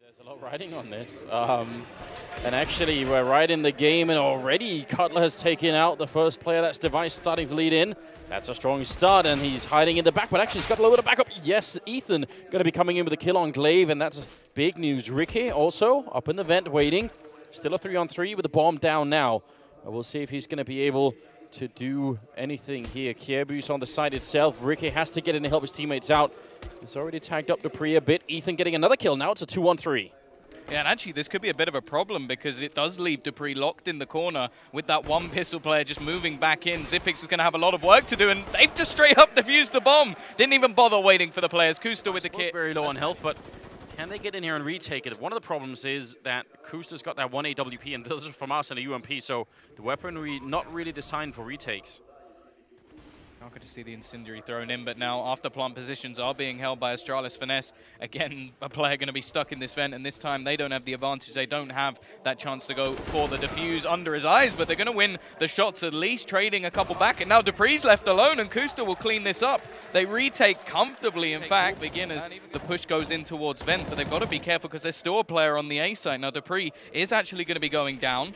There's a lot riding on this. And actually, we're right in the game, and already Cutler has taken out the first player. That's Device starting to lead in. That's a strong start, and he's hiding in the back, but actually he's got a little bit of backup. Yes, Ethan going to be coming in with a kill on Glaive, and that's big news. Ricky also up in the vent waiting. Still a 3-on-3 with the bomb down now. We'll see if he's going to be able to do anything here. Kierbu's on the side itself. Ricky has to get in to help his teammates out. He's already tagged up Dupree a bit. Ethan getting another kill. Now it's a 2-on-3. Yeah, and actually this could be a bit of a problem because it does leave Dupree locked in the corner with that one pistol player just moving back in. Xyp9x is going to have a lot of work to do, and they've just straight up defused the bomb. Didn't even bother waiting for the players. Kusta with the kit. Very low on health, but can they get in here and retake it? One of the problems is that Kusta's got that 1 AWP, and those are from us and a UMP, so the weaponry not really designed for retakes. Not good to see the Incendiary thrown in, but now after plant positions are being held by Astralis. Finesse, again, a player going to be stuck in this vent, and this time they don't have the advantage. They don't have that chance to go for the defuse under his eyes, but they're going to win the shots, at least trading a couple back. And now Dupree's left alone, and Kusta will clean this up. They retake comfortably, in fact, begin as the push goes in towards vent, but they've got to be careful because there's still a player on the A side. Now Dupree is actually going to be going down,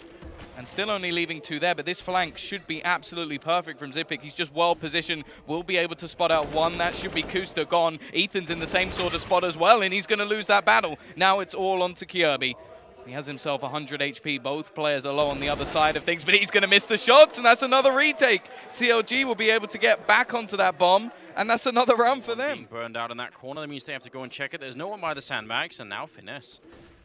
and still only leaving 2 there, but this flank should be absolutely perfect from Xyp9x. He's just well positioned, will be able to spot out one. That should be Kusta gone. Ethan's in the same sort of spot as well, and he's going to lose that battle. Now it's all onto Kierby. He has himself 100 HP. Both players are low on the other side of things, but he's going to miss the shots, and that's another retake. CLG will be able to get back onto that bomb, and that's another round for them. Being burned out in that corner, that means they have to go and check it. There's no one by the sandbags, and now Finesse.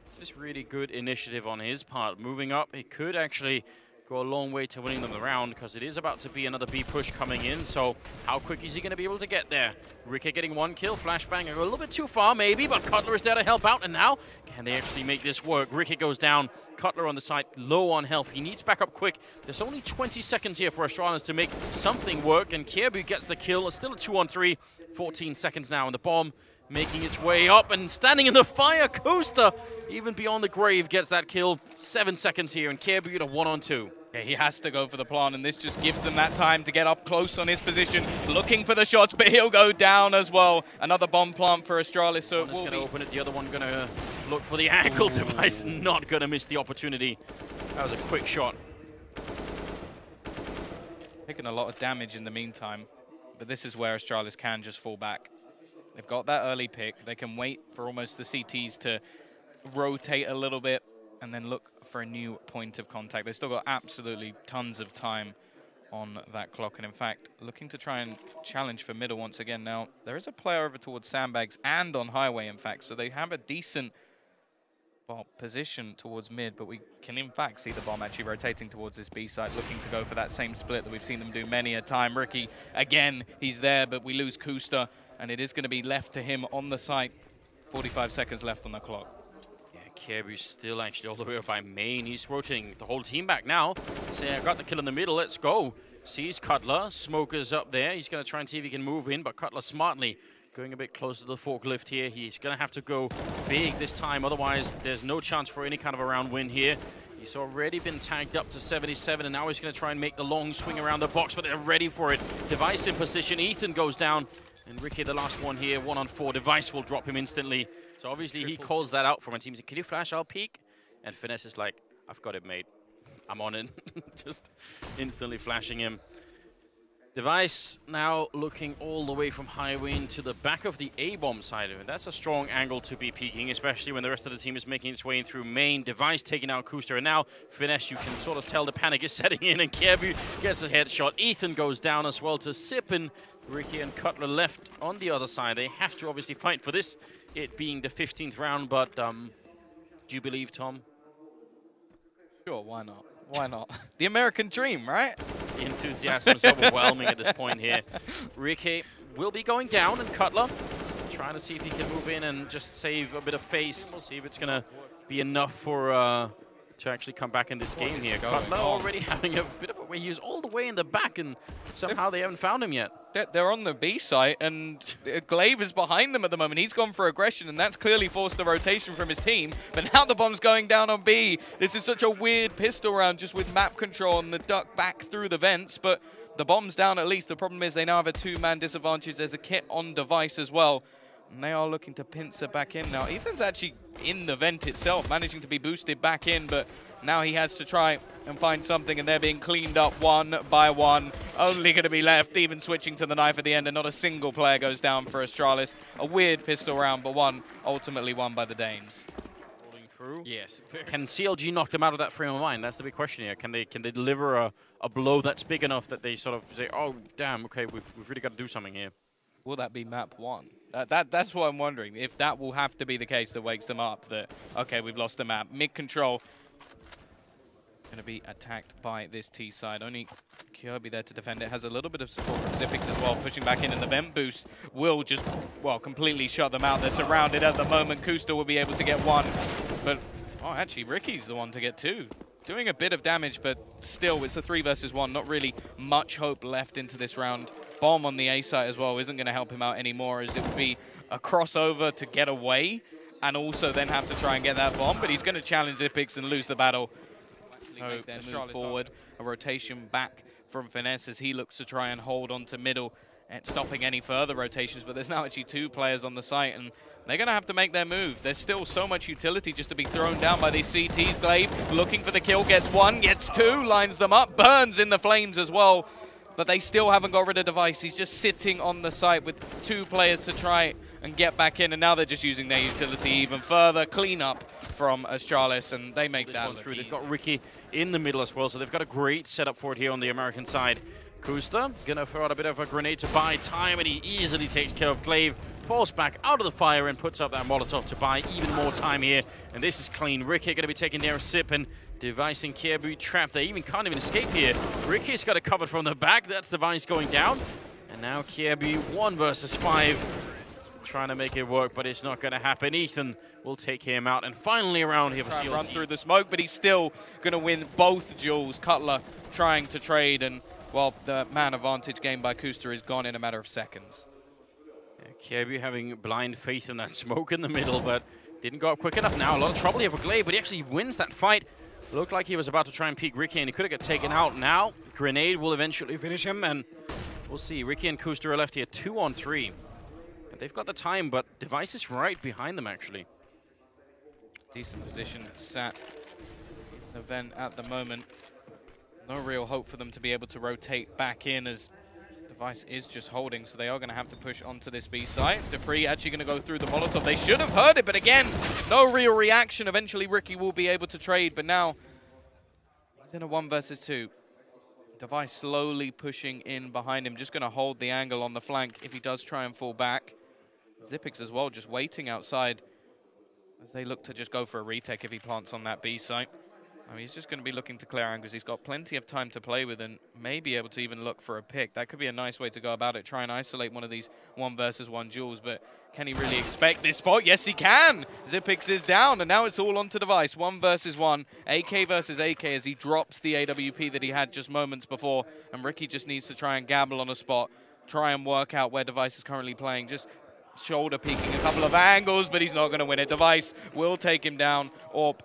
This is really good initiative on his part. Moving up, he could actually go a long way to winning them the round because it is about to be another B push coming in. So how quick is he going to be able to get there? Ricky getting 1 kill, flashbang a little bit too far maybe, but Cutler is there to help out. And now, can they actually make this work? Ricky goes down, Cutler on the side, low on health. He needs backup quick. There's only 20 seconds here for Astralis to make something work, and Kierby gets the kill. It's still a 2-on-3, 14 seconds now, and the bomb making its way up and standing in the fire. Kusta, even beyond the grave, gets that kill. 7 seconds here, and Kierby at a 1-on-2. Yeah, he has to go for the plant, and this just gives them that time to get up close on his position, looking for the shots, but he'll go down as well. Another bomb plant for Astralis, so it will be... going to open it, the other one going to look for the angle. Device, not going to miss the opportunity. That was a quick shot. Taking a lot of damage in the meantime, but this is where Astralis can just fall back. They've got that early pick. They can wait for almost the CTs to rotate a little bit and then look for a new point of contact. They've still got absolutely tons of time on that clock. And in fact, looking to try and challenge for middle once again. Now, there is a player over towards sandbags and on highway, in fact. So they have a decent position towards mid, but we can in fact see the bomb actually rotating towards this B side, looking to go for that same split that we've seen them do many a time. Ricky, again, he's there, but we lose Kusta, and it is going to be left to him on the site. 45 seconds left on the clock. Yeah, Kierby's still actually all the way up by main. He's rotating the whole team back now. Saying, I got the kill in the middle, let's go. Sees Cutler, Smoker's up there. He's going to try and see if he can move in, but Cutler smartly going a bit closer to the forklift here. He's going to have to go big this time, otherwise there's no chance for any kind of a round win here. He's already been tagged up to 77, and now he's going to try and make the long swing around the box, but they're ready for it. Device in position, Ethan goes down, and Ricky, the last one here, 1-on-4. Device will drop him instantly. So obviously he calls that out from a team. He's like, can you flash? I'll peek. And Finesse is like, I've got it, mate. I'm on it. Just instantly flashing him. Device now looking all the way from highway into the back of the A-bomb side of it. That's a strong angle to be peeking, especially when the rest of the team is making its way in through main. Device taking out Kusta, and now Finesse, you can sort of tell the panic is setting in, and Kierby gets a headshot. Ethan goes down as well to Xyp9x. Ricky and Cutler left on the other side. They have to obviously fight for this, it being the 15th round, but do you believe, Tom? Sure, why not? Why not? The American dream, right? The enthusiasm is overwhelming at this point here. Ricky will be going down, and Cutler trying to see if he can move in and just save a bit of face. We'll see if it's going to be enough for to actually come back in this game here. Cutler already having a bit of a way. He's all the way in the back, and somehow they haven't found him yet. They're on the B site, and Glaive is behind them at the moment. He's gone for aggression, and that's clearly forced the rotation from his team. But now the bomb's going down on B. This is such a weird pistol round just with map control and the duck back through the vents. But the bomb's down at least. The problem is they now have a 2-man disadvantage. There's a kit on Device as well. And they are looking to pincer back in now. Ethan's actually in the vent itself, managing to be boosted back in, but now he has to try and find something, and they're being cleaned up one by one. Only going to be left, even switching to the knife at the end, and not a single player goes down for Astralis. A weird pistol round, but one ultimately won by the Danes. Through. Yes. Can CLG knock them out of that frame of mind? That's the big question here. Can they deliver a blow that's big enough that they sort of say, oh, damn, okay, we've really got to do something here? Will that be map 1? That's what I'm wondering. If that will have to be the case that wakes them up, that, okay, we've lost the map. Mid-control is going to be attacked by this T side. Only Kirby there to defend it. Has a little bit of support from Zippix as well, pushing back in, and the vent boost will just, well, completely shut them out. They're surrounded at the moment. Kusta will be able to get one. But, oh, actually, Ricky's the one to get two. Doing a bit of damage, but still, it's a 3 versus 1. Not really much hope left into this round. Bomb on the A site as well isn't going to help him out anymore, as it would be a crossover to get away and also then have to try and get that bomb. But he's going to challenge Zippix and lose the battle. So then move forward, a rotation back from Finesse as he looks to try and hold on to middle and stopping any further rotations. But there's now actually 2 players on the site, and they're going to have to make their move. There's still so much utility just to be thrown down by these CTs. Glaive looking for the kill, gets 1, gets 2, lines them up, burns in the flames as well. But they still haven't got rid of Device. He's just sitting on the site with 2 players to try and get back in, and now they're just using their utility even further. Clean up from Astralis, and they make that through. They've got Ricky in the middle as well, so they've got a great setup for it here on the American side. Kusta gonna throw out a bit of a grenade to buy time, and he easily takes care of Glaive. Falls back out of the fire and puts up that Molotov to buy even more time here. And this is clean. Ricky going to be taking there a sip, and Device and Kierbu trapped. They can't even escape here. Ricky's got it covered from the back. That's Device going down. And now Kierbu 1 versus 5. Trying to make it work, but it's not going to happen. Ethan will take him out. And finally around here for CLG. Run through the smoke, but he's still going to win both duels. Cutler trying to trade, and, well, the man advantage gained by Kusta is gone in a matter of seconds. Kierbu having blind faith in that smoke in the middle, but didn't go up quick enough now. A lot of trouble here for Glaive, but he actually wins that fight. Looked like he was about to try and peek Ricky, and he could have got taken out now. Grenade will eventually finish him, and we'll see. Ricky and Kusta are left here 2 on 3. And they've got the time, but Device is right behind them, actually. Decent position sat in the vent at the moment. No real hope for them to be able to rotate back in, as Device is just holding, so they are going to have to push onto this B site. Dupree actually going to go through the Molotov. They should have heard it, but again, no real reaction. Eventually, Ricky will be able to trade, but now he's in a 1 versus 2. Device slowly pushing in behind him, just going to hold the angle on the flank if he does try and fall back. Zippix as well, just waiting outside as they look to just go for a retake if he plants on that B site. I mean, he's just going to be looking to clear angles. He's got plenty of time to play with and may be able to even look for a pick. That could be a nice way to go about it. Try and isolate one of these 1 versus 1 duels, but can he really expect this spot? Yes, he can! Zippix is down, and now it's all onto Device. 1 versus 1. AK versus AK as he drops the AWP that he had just moments before, and Ricky just needs to try and gamble on a spot, try and work out where Device is currently playing. Just shoulder peeking a couple of angles, but he's not going to win it. Device will take him down, or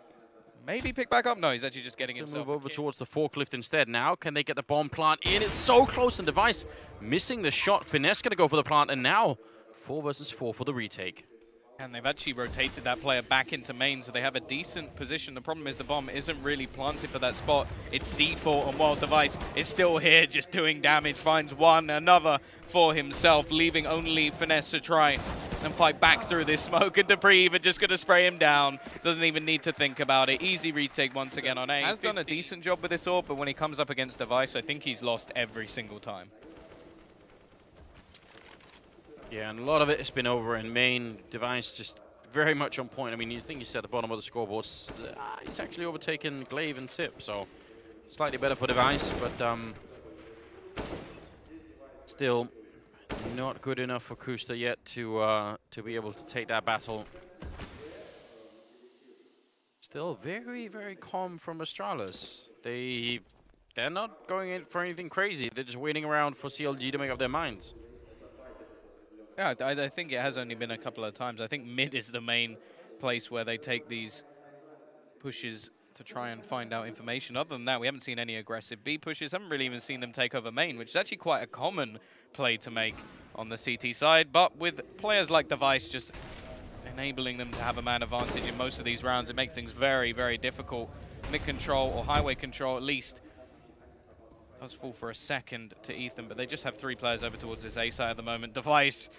maybe pick back up. No, he's actually just getting himself. Move over towards the forklift instead. Now, can they get the bomb plant in? It's so close, and Device missing the shot. Finesse going to go for the plant, and now 4 versus 4 for the retake. And they've actually rotated that player back into main, so they have a decent position. The problem is the bomb isn't really planted for that spot. It's default, and while Device is still here, just doing damage, finds one, another for himself, leaving only Finesse to try and fight back through this smoke. And Dupree even just going to spray him down. Doesn't even need to think about it. Easy retake once again on A. Has done a decent job with this AWP, but when he comes up against Device, I think he's lost every single time. Yeah, and a lot of it has been over in main. Device just very much on point. I mean, you think he's at the bottom of the scoreboard. He's actually overtaken Glaive and Sip, so slightly better for Device, but still not good enough for Kusta yet to be able to take that battle. Still very, very calm from Astralis. They're not going in for anything crazy. They're just waiting around for CLG to make up their minds. Yeah, I think it has only been a couple of times. I think mid is the main place where they take these pushes to try and find out information. Other than that, we haven't seen any aggressive B pushes. Haven't really even seen them take over main, which is actually quite a common play to make on the CT side. But with players like Device just enabling them to have a man advantage in most of these rounds. It makes things very, very difficult. Mid control, or highway control at least, does fall for a second to Ethan, but they just have 3 players over towards this A side at the moment. Device,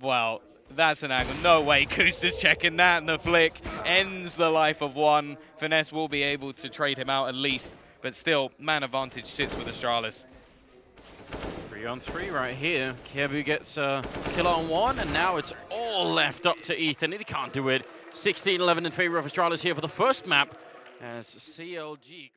well, that's an angle. No way, Kusta's checking that, and the flick ends the life of one. Finesse will be able to trade him out at least, but still, man advantage sits with Astralis. 3 on 3 right here. Kebu gets a kill on 1, and now it's all left up to Ethan. He can't do it. 16-11 in favor of Astralis here for the first map, as CLG